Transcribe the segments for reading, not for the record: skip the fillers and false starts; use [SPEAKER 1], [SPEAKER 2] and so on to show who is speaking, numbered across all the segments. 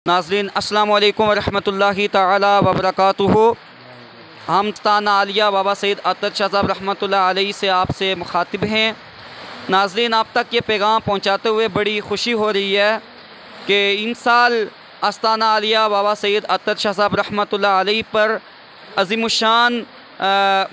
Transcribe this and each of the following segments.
[SPEAKER 1] नाज़रीन अस्सलामु अलैकुम वरहमतुल्लाहि तआला वबरकातुहू। हम ताना आलिया बाबा सैयद अतर शाह साहब रहमतुल्लाह अलैहि से आपसे मुखातिब हैं। नाज़रीन, आप तक ये पैगाम पहुँचाते हुए बड़ी ख़ुशी हो रही है कि इन साल आस्ताना आलिया बाबा सैयद अतर शाह साहब रहमतुल्लाह अलैहि पर अज़ीमुश्शान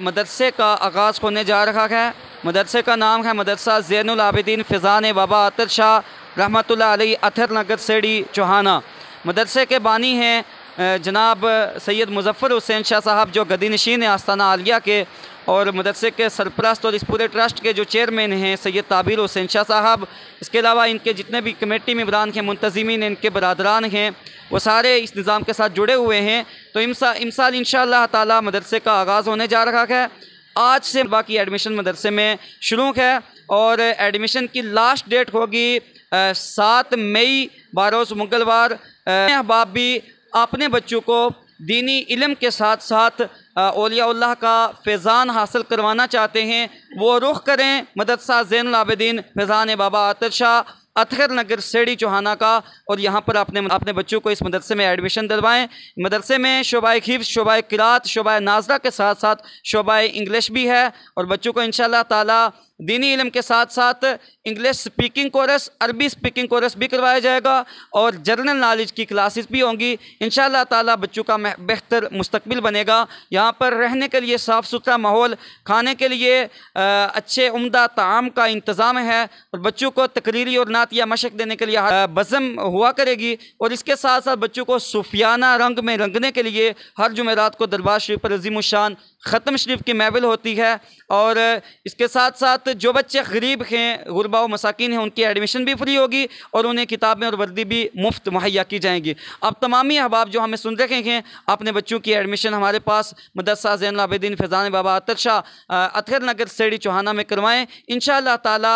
[SPEAKER 1] मदरसे का आगाज़ होने जा रहा है। मदरसे का नाम है मदरसा ज़ैनुल आबिदीन फ़िज़ान बाबा अतर शाह रहमतुल्लाह अलैहि अथर नगर सेड़ी चौहाना। मदरसे के बानी हैं जनाब सैयद मुज़फ़्फ़र हुसैन शाह साहब, जो गदी नशीन है आस्ताना आलिया के, और मदरसे के सरपरस्त और इस पूरे ट्रस्ट के जो चेयरमैन हैं सैयद ताबिर हुसैन शाह साहब। इसके अलावा इनके जितने भी कमेटी मेंबरान के मुंतज़िमीन इनके बरादरान हैं, वो सारे इस निज़ाम के साथ जुड़े हुए हैं। तो इमसाल इंशाअल्लाह ताला मदरसे का आगाज़ होने जा रहा है। आज से बाकी एडमिशन मदरसे में शुरू है और एडमिशन की लास्ट डेट होगी 7 मई बारोज़ मंगलवार। अहबाब भी अपने बच्चों को दीनी इल्म के साथ साथ औलियाउल्लाह का फैज़ान हासिल करवाना चाहते हैं, वो रुख करें मदरसा ज़ैनुल आबिदीन फ़िज़ान बाबा अतर शाह अथर नगर सेड़ी चौहाना का, और यहाँ पर अपने बच्चों को इस मदरसे में एडमिशन दिलवाएँ। मदरसे में शोबाए हिफ्ज़, शोबाए क़िराअत, शोबाए नाज़रा के साथ साथ शोबाए इंग्लिश भी है, और बच्चों को इंशाअल्लाह ताला दीनी इल्म के साथ साथ इंग्लिश स्पीकिंग कोर्स, अरबी स्पीकिंग कोर्स भी करवाया जाएगा और जनरल नॉलेज की क्लासेस भी होंगी। इंशाअल्लाह ताला बच्चों का बेहतर मुस्तकबिल बनेगा। यहाँ पर रहने के लिए साफ़ सुथरा माहौल, खाने के लिए अच्छे उम्दा ताम का इंतज़ाम है, और बच्चों को तकरीरी और नातिया मशक देने के लिए बज़म हुआ करेगी। और इसके साथ साथ बच्चों को सूफियाना रंग में रंगने के लिए हर जुमेरात को दरबार शरीफ पर अज़ीमुश्शान ख़त्म शरीफ की महफिल होती है। और इसके साथ साथ जो बच्चे गरीब हैं, गुरबा व मसाकिन हैं, उनकी एडमिशन भी फ्री होगी और उन्हें किताबें और वर्दी भी मुफ्त मुहैया की जाएंगी। अब तमामी अहबाब जो हमें सुन रहे हैं, अपने बच्चों की एडमिशन हमारे पास मदरसा ज़ैनुल आबिदीन फ़िज़ान बाबा अतर शाह अथर नगर सेड़ी चौहाना में करवाएँ। इंशाअल्लाह ताला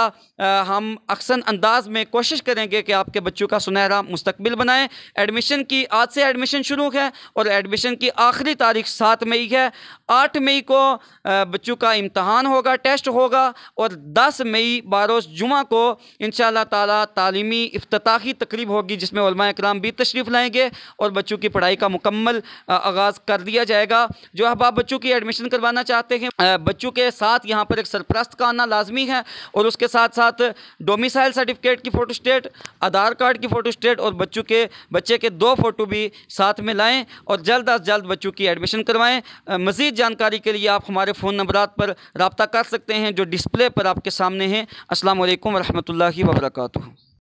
[SPEAKER 1] हम अक्सन अंदाज में कोशिश करेंगे कि आपके बच्चों का सुनहरा मुस्तकबिल बनाएँ। एडमिशन की आज से एडमिशन शुरू है और एडमिशन की आखिरी तारीख 7 मई है। 8 मई को बच्चों का इम्तहान होगा, टेस्ट होगा, और 10 मई बारोज़ जुमा को इंशाअल्लाह ताला तालीमी इफ्तिताही तकरीब होगी, जिसमें उलमा इकराम भी तशरीफ़ लाएंगे और बच्चों की पढ़ाई का मुकम्मल आगाज़ कर दिया जाएगा। जो अहबाब बच्चों की एडमिशन करवाना चाहते हैं, बच्चों के साथ यहाँ पर एक सरपरस्त का आना लाजमी है, और उसके साथ साथ डोमिसाइल सर्टिफिकेट की फ़ोटो स्टेट, आधार कार्ड की फ़ोटो स्टेट और बच्चे के 2 फ़ोटो भी साथ में लाएँ और जल्द अज जल्द बच्चों की एडमिशन करवाएँ। मज़ीद जानकारी के लिए आप हमारे फ़ोन नंबरात पर रब्ता कर सकते हैं जो डिस्प्ले पर आपके सामने हैं। अस्सलामु अलैकुम वरहमतुल्लाहि वबरकातुहू।